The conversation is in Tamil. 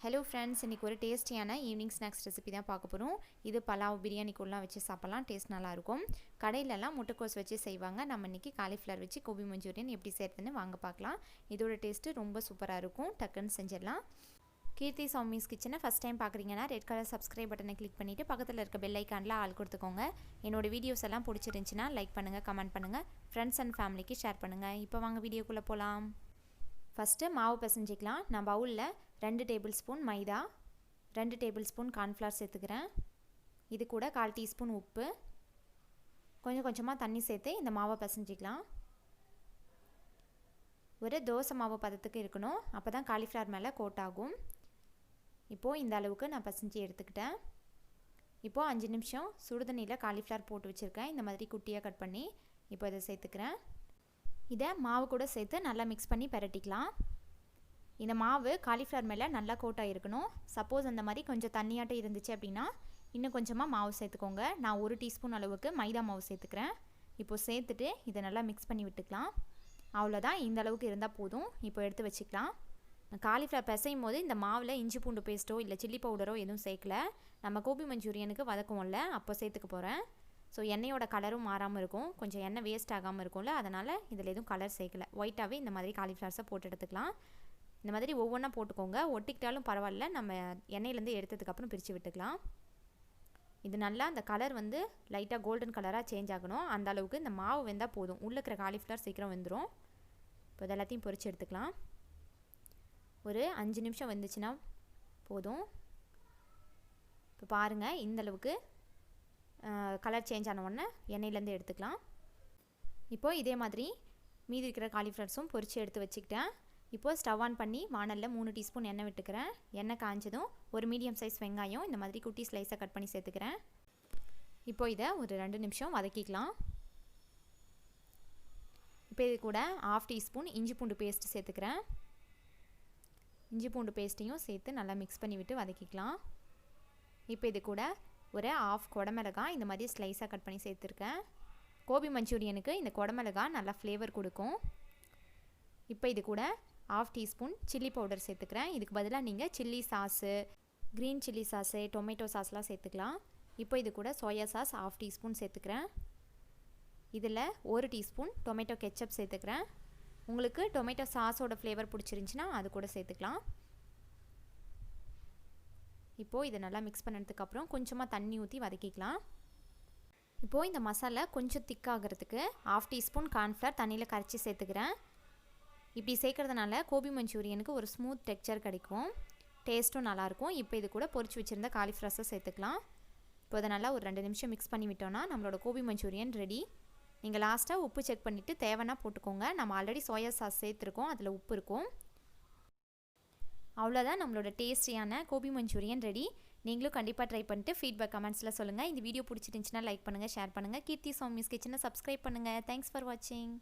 ஹலோ ஃப்ரெண்ட்ஸ், இன்றைக்கி ஒரு டேஸ்டியான ஈவினிங் ஸ்நாக்ஸ் ரெசிபி தான் பார்க்க போகிறோம். இது பலாவ் பிரியாணிக்குள்ளலாம் வச்சு சாப்பிட்லாம், டேஸ்ட் நல்லாயிருக்கும். கடையிலலாம் முட்டைக்கோஸ் வச்சு செய்வாங்க. நம்ம இன்றைக்கி காலிஃப்ளவர் வச்சு கோபி மஞ்சூரியன் எப்படி செய்கிறதுன்னு வாங்க பார்க்கலாம். இதோட டேஸ்ட்டு ரொம்ப சூப்பராக இருக்கும். டக்குன்னு செஞ்சிடலாம். கீர்த்தி சௌமிஸ் கிச்சனை ஃபஸ்ட் டைம் பார்க்குறீங்கன்னா ரெட் கலர் சப்ஸ்கிரைப் பட்டனை கிளிக் பண்ணிவிட்டு பக்கத்தில் இருக்க பெல் ஐக்கானில் ஆள் கொடுத்துக்கோங்க. என்னோடய வீடியோஸ் எல்லாம் பிடிச்சிருந்துச்சின்னா லைக் பண்ணுங்கள், கமெண்ட் பண்ணுங்கள், ஃப்ரெண்ட்ஸ் அண்ட் ஃபேமிலிக்கு ஷேர் பண்ணுங்கள். இப்போ வாங்க வீடியோக்குள்ளே போகலாம். ஃபஸ்ட்டு மாவு பிசைஞ்சிக்கலாம். நான் பவுலில் 2 டேபிள் ஸ்பூன் மைதா, 2 டேபிள் ஸ்பூன் கார்ன்ஃப்ளவர் சேர்த்துக்கிறேன். இது கூட 1/4 டீஸ்பூன் உப்பு, கொஞ்சம் கொஞ்சமாக தண்ணி சேர்த்து இந்த மாவை பிசைஞ்சிக்கலாம். ஒரு தோசை மாவு பதத்துக்கு இருக்கணும், அப்போ தான் காலிஃப்ளவர் மேலே கோட் ஆகும். இப்போது இந்த அளவுக்கு நான் பிசைஞ்சி எடுத்துக்கிட்டேன். இப்போது 5 நிமிஷம் சுடுதண்ணியில் காலிஃப்ளவர் போட்டு வச்சுருக்கேன். இந்த மாதிரி குட்டியாக கட் பண்ணி இப்போ இதை சேர்த்துக்கிறேன். இதை மாவு கூட சேர்த்து நல்லா மிக்ஸ் பண்ணி பரட்டிக்கலாம். இந்த மாவு காலிஃப்ளவர் மேலே நல்லா கோட்டாக இருக்கணும். சப்போஸ் அந்த மாதிரி கொஞ்சம் தண்ணியாட்டம் இருந்துச்சு அப்படின்னா இன்னும் கொஞ்சமாக மாவு சேர்த்துக்கோங்க. நான் 1 டீஸ்பூன் அளவுக்கு மைதா மாவு சேர்த்துக்கிறேன். இப்போது சேர்த்துட்டு இதை நல்லா மிக்ஸ் பண்ணி விட்டுக்கலாம். அவ்வளோதான், இந்த அளவுக்கு இருந்தால் போதும். இப்போ எடுத்து வச்சுக்கலாம். காலிஃப்ளவர் பிசையும் போது இந்த மாவில் இஞ்சி பூண்டு பேஸ்ட்டோ இல்லை சில்லி பவுடரோ எதுவும் சேர்க்கல. நம்ம கோபி மஞ்சூரியனுக்கு வதக்குவோம்ல, அப்போ சேர்த்துக்க போகிறேன். ஸோ எண்ணெயோட கலரும் மாறாமல் இருக்கும், கொஞ்சம் எண்ணெய் வேஸ்ட் ஆகாமல் இருக்கும்ல, அதனால் இதில் எதுவும் கலர் சேர்க்கலை. ஒயிட்டாகவே இந்த மாதிரி காலிஃப்ளவர்ஸை போட்டு எடுத்துக்கலாம். இந்த மாதிரி ஒவ்வொன்றா போட்டுக்கோங்க. ஒட்டிக்கிட்டாலும் பரவாயில்ல, நம்ம எண்ணெயிலேருந்து எடுத்ததுக்கப்புறம் பிரித்து விட்டுக்கலாம். இது நல்லா அந்த கலர் வந்து லைட்டாக கோல்டன் கலராக சேஞ்ச் ஆகணும். அந்த அளவுக்கு இந்த மாவு வெந்தால் போதும். உள்ளே இருக்கிற காலிஃப்ளவர் சீக்கிரம் வெந்துடும். இப்போ இது எல்லாத்தையும் பொரித்து எடுத்துக்கலாம். ஒரு 5 நிமிஷம் வெந்துச்சுன்னா போதும். இப்போ பாருங்கள், இந்தளவுக்கு கலர் சேஞ்ச் ஆன உடனே எண்ணெயிலேருந்து எடுத்துக்கலாம். இப்போது இதே மாதிரி மீதி இருக்கிற காலிஃப்ளவர்ஸும் பொரித்து எடுத்து வச்சுக்கிட்டேன். இப்போது ஸ்டவ் ஆன் பண்ணி வானலில் 3 டீஸ்பூன் எண்ணெய் விட்டுக்கிறேன். எண்ணெய் காஞ்சதும் ஒரு மீடியம் சைஸ் வெங்காயம் இந்த மாதிரி குட்டி ஸ்லைஸாக கட் பண்ணி சேர்த்துக்கிறேன். இப்போது இதை ஒரு 2 நிமிஷம் வதக்கிக்கலாம். இப்போ இது கூட 1/2 டீஸ்பூன் இஞ்சி பூண்டு பேஸ்ட்டு சேர்த்துக்கிறேன். இஞ்சி பூண்டு பேஸ்ட்டையும் சேர்த்து நல்லா மிக்ஸ் பண்ணி விட்டு வதக்கிக்கலாம். இப்போ இது கூட ஒரு 1/2 குடமிளகாய் இந்த மாதிரி ஸ்லைஸாக கட் பண்ணி சேர்த்துருக்கேன். கோபி மஞ்சூரியனுக்கு இந்த குடமிளகாய் நல்லா ஃப்ளேவர் கொடுக்கும். இப்போ இது கூட 1/2 டீஸ்பூன் சில்லி பவுடர் சேர்த்துக்கிறேன். இதுக்கு பதிலாக நீங்கள் chilli sauce, green chilli sauce, tomato சாஸ்லாம் சேர்த்துக்கலாம். இப்போ இது கூட சோயா சாஸ் 1/2 டீஸ்பூன் சேர்த்துக்கிறேன். இதில் 1 டீஸ்பூன் டொமேட்டோ கெச்சப் சேர்த்துக்கிறேன். உங்களுக்கு டொமேட்டோ சாஸோட ஃப்ளேவர் பிடிச்சிருந்துச்சின்னா அது கூட சேர்த்துக்கலாம். இப்போது இதை நல்லா மிக்ஸ் பண்ணதுக்கப்புறம் கொஞ்சமாக தண்ணி ஊற்றி வதக்கிக்கலாம். இப்போது இந்த மசாலா கொஞ்சம் திக்காகிறதுக்கு 1/2 டீஸ்பூன் கார்ன்ஃப்ளவர் தண்ணியில் கரைச்சி சேர்த்துக்கிறேன். இப்படி சேர்க்குறதுனால கோபி மஞ்சூரியனுக்கு ஒரு ஸ்மூத் டெக்ஸ்சர் கிடைக்கும், டேஸ்ட்டும் நல்லாயிருக்கும். இப்போ இது கூட பொரிச்சு வச்சுருந்த காலிஃப்ளவர்ஸை சேர்த்துக்கலாம். இப்போ அதை நல்லா ஒரு 2 நிமிஷம் மிக்ஸ் பண்ணி விட்டோன்னா நம்மளோட கோபி மஞ்சூரியன் ரெடி. நீங்கள் லாஸ்ட்டாக உப்பு செக் பண்ணிவிட்டு தேவைன்னா போட்டுக்கோங்க. நம்ம ஆல்ரெடி சோயா சாஸ் சேர்த்துருக்கோம், அதில் உப்பு இருக்கும். அவ்வளோதான், நம்மளோட டேஸ்டியான கோபி மஞ்சூரியன் ரெடி. நீங்களும் கண்டிப்பாக ட்ரை பண்ணிட்டு ஃபீட்பேக் கமெண்ட்ஸில் சொல்லுங்கள். இந்த வீடியோ பிடிச்சிருந்துச்சின்னா லைக் பண்ணுங்கள், ஷேர் பண்ணுங்கள். கீர்த்தி சௌமிஸ் கிச்சனை சப்ஸ்கிரைப் பண்ணுங்கள். தேங்க்ஸ் ஃபார் வாட்சிங்.